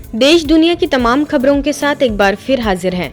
देश दुनिया की तमाम खबरों के साथ एक बार फिर हाजिर है।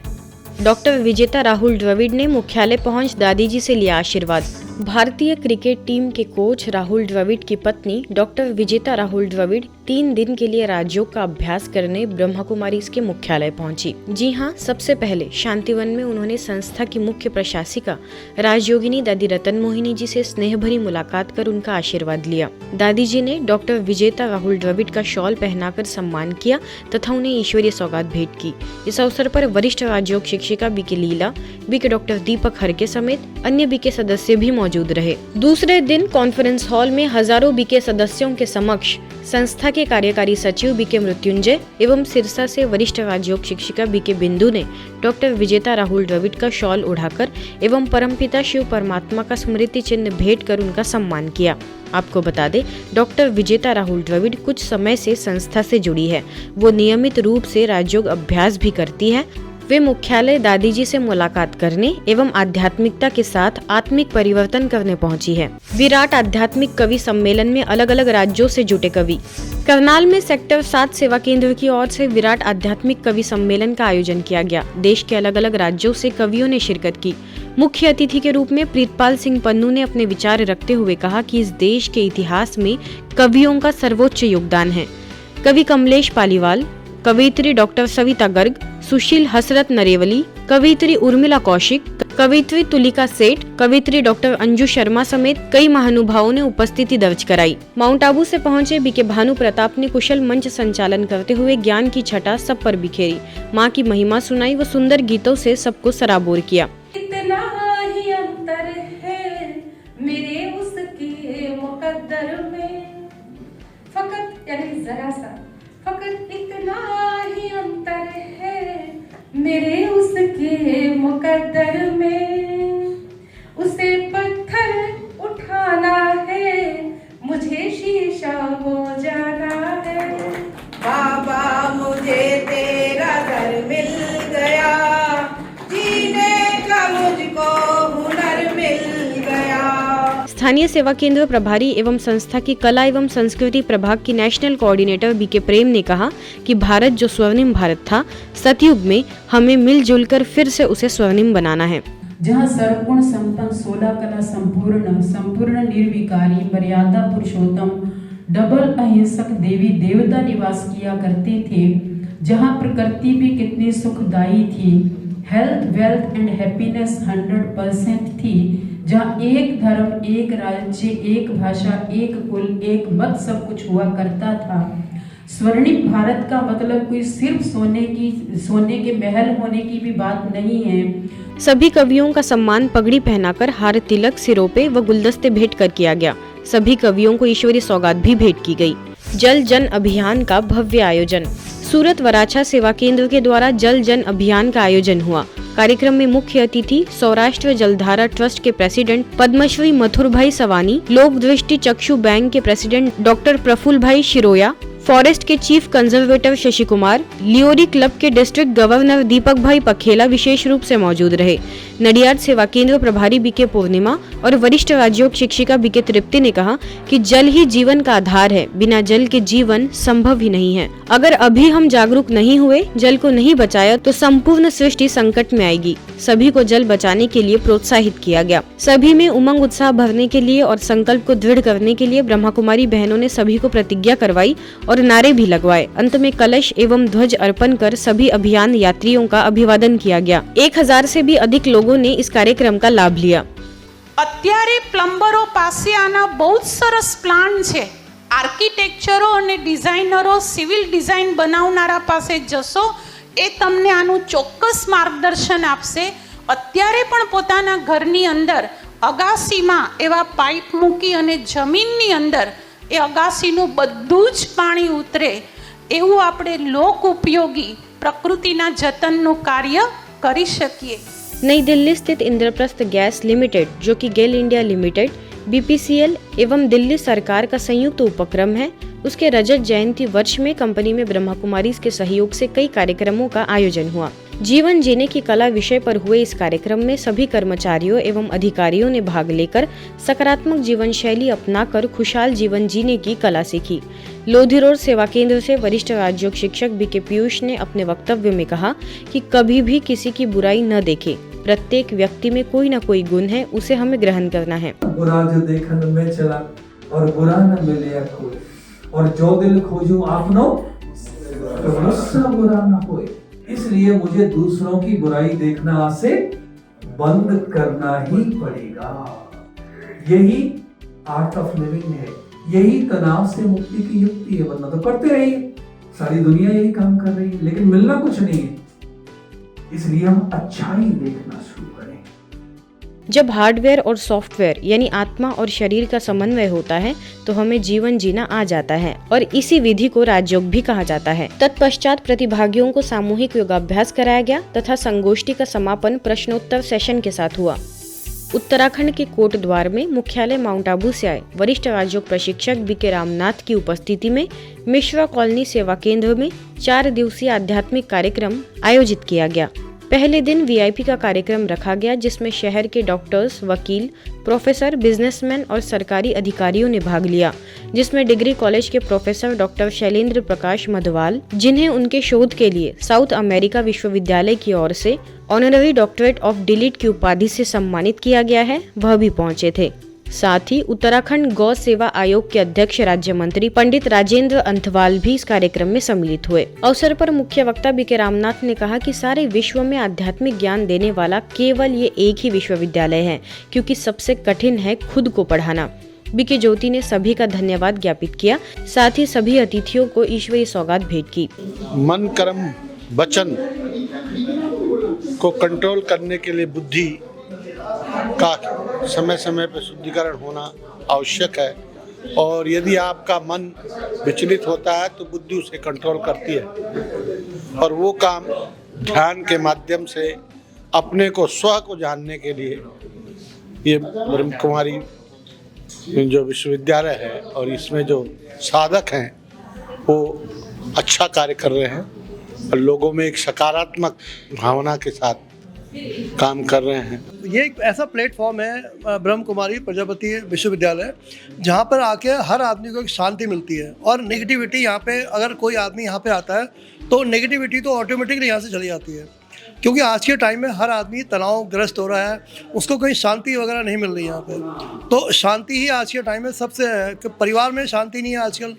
डॉक्टर विजेता राहुल द्रविड़ ने मुख्यालय पहुंच दादी जी से लिया आशीर्वाद। भारतीय क्रिकेट टीम के कोच राहुल द्रविड़ की पत्नी डॉक्टर विजेता राहुल द्रविड़ 3 दिन के लिए राजयोग का अभ्यास करने ब्रह्मा कुमारी के मुख्यालय पहुंची। जी हां, सबसे पहले शांतिवन में उन्होंने संस्था की मुख्य प्रशासिका राजयोगिनी दादी रतन मोहिनी जी से स्नेह भरी मुलाकात कर उनका आशीर्वाद लिया। दादी जी ने डॉक्टर विजेता राहुल द्रविड़ का शॉल पहनाकर सम्मान किया तथा उन्हें ईश्वरीय सौगात भेंट की। इस अवसर पर वरिष्ठ राजयोग शिक्षिका बीके लीला, बीके डॉक्टर दीपक हरके समेत अन्य बीके सदस्य भी मौजूद रहे। दूसरे दिन कॉन्फ्रेंस हॉल में हजारों बीके सदस्यों के समक्ष संस्था के कार्यकारी सचिव बीके मृत्युंजय एवं सिरसा से वरिष्ठ राजयोग शिक्षिका बीके बिंदु ने डॉक्टर विजेता राहुल द्रविड़ का शॉल उठाकर एवं परमपिता शिव परमात्मा का स्मृति चिन्ह भेंट कर उनका सम्मान किया। आपको बता दें, डॉक्टर विजेता राहुल द्रविड़ कुछ समय से संस्था से जुड़ी है। वो नियमित रूप से राजयोग अभ्यास भी करती है। वे मुख्यालय दादी जी से मुलाकात करने एवं आध्यात्मिकता के साथ आत्मिक परिवर्तन करने पहुंची है। विराट आध्यात्मिक कवि सम्मेलन में अलग अलग राज्यों से जुटे कवि। करनाल में सेक्टर 7 सेवा केंद्र की ओर से विराट आध्यात्मिक कवि सम्मेलन का आयोजन किया गया। देश के अलग अलग राज्यों से कवियों ने शिरकत की। मुख्य अतिथि के रूप में प्रीतपाल सिंह पन्नू ने अपने विचार रखते हुए कहा कि इस देश के इतिहास में कवियों का सर्वोच्च योगदान है। कवि कमलेश पालीवाल, कवियत्री डॉक्टर सविता गर्ग, सुशील हसरत नरेवली, कवियत्री उर्मिला कौशिक, कवियत्री तुलिका सेठ, कवियत्री डॉक्टर अंजू शर्मा समेत कई महानुभावों ने उपस्थिति दर्ज कराई। माउंट आबू से पहुंचे बीके भानु प्रताप ने कुशल मंच संचालन करते हुए ज्ञान की छटा सब पर बिखेरी, मां की महिमा सुनाई व सुंदर गीतों से सबको सराबोर किया। इतना ही अंतर है मेरे उसके मुकद्दर में, फकत यानी जरा सा, फकत इतना ही अंतर है मेरे उसके मुकद्दर में, उसे पत्थर उठाना है मुझे शीशा हो जाना है। बाबा मुझे तेरा घर मिल गया, जीने का मुझको हुनर मिल गया। स्थानीय सेवा केंद्र प्रभारी एवं संस्था की कला एवं संस्कृति प्रभाग की नेशनल कोऑर्डिनेटर बीके प्रेम ने कहा कि भारत जो स्वर्णिम भारत था, सतयुग में हमें मिलजुल कर फिर से उसे स्वर्णिम बनाना है। जहाँ सर्वगुण संपन्न 16 कला संपूर्ण निर्विकारी मर्यादा पुरुषोत्तम डबल अहिंसक देवी देवता निवास किया करते थे, जहाँ प्रकृति भी कितनी सुखदायी थी, हेल्थ वेल्थ एंड हैप्पीनेस 100% थी, जहाँ एक धर्म, एक राज्य, एक भाषा, एक कुल, एक मत सब कुछ हुआ करता था। स्वर्णिम भारत का मतलब कोई सिर्फ सोने के महल होने की भी बात नहीं है। सभी कवियों का सम्मान पगड़ी पहनाकर हार तिलक सिरों पे व गुलदस्ते भेंट कर किया गया। सभी कवियों को ईश्वरीय सौगात भी भेंट की गई। जल जन अभियान का भव्य आयोजन। सूरत वराछा सेवा केंद्र के द्वारा जल जन अभियान का आयोजन हुआ। कार्यक्रम में मुख्य अतिथि सौराष्ट्र जलधारा ट्रस्ट के प्रेसिडेंट पद्मश्री मथुर भाई सवानी, लोक दृष्टि चक्षु बैंक के president doctor Praful bhai Shiroya, forest के चीफ कंजर्वेटर शशि कुमार, लियोरी क्लब के डिस्ट्रिक्ट गवर्नर दीपक भाई पखेला विशेष रूप से मौजूद रहे। नडियाद सेवा केंद्र प्रभारी बीके पूर्णिमा और वरिष्ठ राजयोग शिक्षिका बीके तृप्ति ने कहा कि जल ही जीवन का आधार है, बिना जल के जीवन संभव ही नहीं है। अगर अभी हम जागरूक नहीं हुए, जल को नहीं बचाया तो संपूर्ण सृष्टि संकट में आएगी। सभी को जल बचाने के लिए प्रोत्साहित किया गया। सभी में उमंग उत्साह भरने के लिए और संकल्प को दृढ़ करने के लिए ब्रह्मा कुमारी बहनों ने सभी को प्रतिज्ञा करवाई और नारे भी लगवाए। अंत में कलश एवं ध्वज अर्पण कर सभी अभियान यात्रियों का अभिवादन किया गया। 1000 से भी अधिक लोगों ने इस कार्यक्रम का लाभ लिया। અત્યારે પ્લમ્બરો પાસે આના બહુ જ સરસ પ્લાન છે। આર્કિટેક્ચરો અને ડિઝાઇનરો, સિવિલ ડિઝાઇન બનાવનારા પાસે જશો, એ તમને આનું ચોક્કસ માર્ગદર્શન આપશે। અત્યારે પણ પોતાના ઘરની અંદર અગાસીમાં એવા પાઇપ મૂકી અને જમીનની અંદર એ અગાસીનું બધું જ પાણી ઉતરે એવું આપણે લોક ઉપયોગી પ્રકૃતિના જતનનું કાર્ય કરી શકીએ। नई दिल्ली स्थित इंद्रप्रस्थ गैस लिमिटेड, जो कि गेल इंडिया लिमिटेड, बीपीसीएल एवं दिल्ली सरकार का संयुक्त उपक्रम है, उसके रजत जयंती वर्ष में कंपनी में ब्रह्मा कुमारीज के सहयोग से कई कार्यक्रमों का आयोजन हुआ। जीवन जीने की कला विषय पर हुए इस कार्यक्रम में सभी कर्मचारियों एवं अधिकारियों ने भाग लेकर सकारात्मक जीवन शैली अपनाकर खुशहाल जीवन जीने की कला सीखी। लोधी रोड सेवा केंद्र से वरिष्ठ राजयोग शिक्षक बीके पीयूष ने अपने वक्तव्य में कहा कि कभी भी किसी की बुराई न देखें। प्रत्येक व्यक्ति में कोई न कोई गुण है, उसे हमें ग्रहण करना है। बुरा जो देखन में चला और बुरा न मिले कोई, और जो दिल खोजूं आपनो तो मुझसे बुरा न होए। इसलिए मुझे दूसरों की बुराई देखना आज से बंद करना ही पड़ेगा। यही आर्ट ऑफ लिविंग है, यही तनाव से मुक्ति की युक्ति है। वरना तो करते रहिए, सारी दुनिया यही काम कर रही है, लेकिन मिलना कुछ नहीं है। इसलिए हम अच्छाई देखना शुरू करें। जब हार्डवेयर और सॉफ्टवेयर यानी आत्मा और शरीर का समन्वय होता है तो हमें जीवन जीना आ जाता है, और इसी विधि को राजयोग भी कहा जाता है। तत्पश्चात प्रतिभागियों को सामूहिक योगाभ्यास कराया गया तथा संगोष्ठी का समापन प्रश्नोत्तर सेशन के साथ हुआ। उत्तराखंड के कोट द्वार में मुख्यालय माउंट आबू से आए वरिष्ठ राजयोग प्रशिक्षक बीके रामनाथ की उपस्थिति में मिश्रा कॉलोनी सेवा केंद्र में 4 दिवसीय आध्यात्मिक कार्यक्रम आयोजित किया गया। पहले दिन वीआईपी का कार्यक्रम रखा गया, जिसमें शहर के डॉक्टर्स, वकील, प्रोफेसर, बिजनेसमैन और सरकारी अधिकारियों ने भाग लिया, जिसमें डिग्री कॉलेज के प्रोफेसर डॉक्टर शैलेंद्र प्रकाश मधवाल, जिन्हें उनके शोध के लिए साउथ अमेरिका विश्वविद्यालय की ओर से ऑनररी डॉक्टरेट ऑफ डिलीट की उपाधि से सम्मानित किया गया है, वह भी पहुंचे थे। साथ ही उत्तराखंड गौ सेवा आयोग के अध्यक्ष राज्य मंत्री पंडित राजेंद्र अंथवाल भी इस कार्यक्रम में सम्मिलित हुए। अवसर पर मुख्य वक्ता बीके रामनाथ ने कहा कि सारे विश्व में आध्यात्मिक ज्ञान देने वाला केवल ये एक ही विश्वविद्यालय है, क्योंकि सबसे कठिन है खुद को पढ़ाना। बीके ज्योति ने सभी का धन्यवाद ज्ञापित किया, साथ ही सभी अतिथियों को ईश्वरीय सौगात भेंट की। मन, कर्म, वचन को कंट्रोल करने के लिए बुद्धि का समय समय पर शुद्धिकरण होना आवश्यक है, और यदि आपका मन विचलित होता है तो बुद्धि उसे कंट्रोल करती है, और वो काम ध्यान के माध्यम से अपने को स्व को जानने के लिए ये ब्रह्म कुमारी जो विश्वविद्यालय है और इसमें जो साधक हैं वो अच्छा कार्य कर रहे हैं और लोगों में एक सकारात्मक भावना के साथ काम कर रहे हैं। ये एक ऐसा प्लेटफॉर्म है ब्रह्म कुमारी प्रजापति विश्वविद्यालय, जहाँ पर आके हर आदमी को एक शांति मिलती है, और नेगेटिविटी यहाँ पे अगर कोई आदमी यहाँ पे आता है तो नेगेटिविटी तो ऑटोमेटिकली यहाँ से चली जाती है, क्योंकि आज के टाइम में हर आदमी तनावग्रस्त हो रहा है, उसको कोई शांति वगैरह नहीं मिल रही यहाँ पे। तो शांति ही आज के टाइम में सबसे है, कि परिवार में शांति नहीं है आजकल।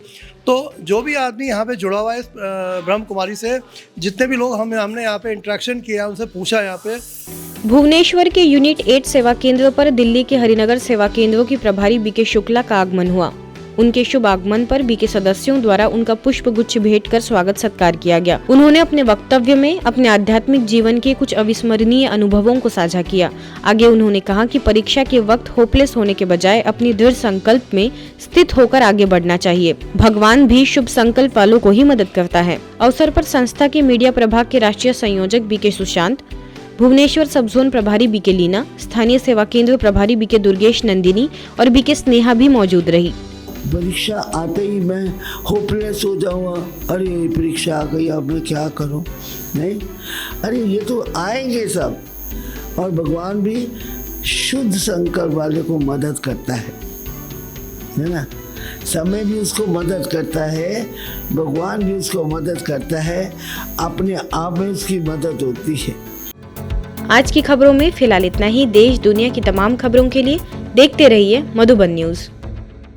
तो जो भी आदमी यहाँ पे जुड़ा हुआ है ब्रह्म कुमारी से, जितने भी लोग हमने यहाँ पे इंटरेक्शन किया, उनसे पूछा यहाँ पे। भुवनेश्वर के यूनिट 8 सेवा केंद्र पर दिल्ली के हरिनगर सेवा केंद्रों की प्रभारी बीके शुक्ला का आगमन हुआ। उनके शुभ आगमन पर बीके सदस्यों द्वारा उनका पुष्प गुच्छ भेंट कर स्वागत सत्कार किया गया। उन्होंने अपने वक्तव्य में अपने आध्यात्मिक जीवन के कुछ अविस्मरणीय अनुभवों को साझा किया। आगे उन्होंने कहा कि परीक्षा के वक्त होपलेस होने के बजाय अपनी दृढ़ संकल्प में स्थित होकर आगे बढ़ना चाहिए। भगवान भी शुभ संकल्प वालों को ही मदद करता है। अवसर पर संस्था के मीडिया प्रभाग के राष्ट्रीय संयोजक बीके सुशांत, भुवनेश्वर सब जोन प्रभारी बीके लीना, स्थानीय सेवा केंद्र प्रभारी बीके दुर्गेश नंदिनी और बीके स्नेहा भी मौजूद रही। परीक्षा आते ही मैं होपलेस हो जाऊँगा, अरे परीक्षा आ गई अब मैं क्या करूँ, नहीं, अरे ये तो आएंगे सब, और भगवान भी शुद्ध संकल्प वाले को मदद करता है ना। समय भी उसको मदद करता है, भगवान भी उसको मदद करता है, अपने आप में उसकी मदद होती है। आज की खबरों में फिलहाल इतना ही। देश दुनिया की तमाम खबरों के लिए देखते रहिए मधुबन न्यूज।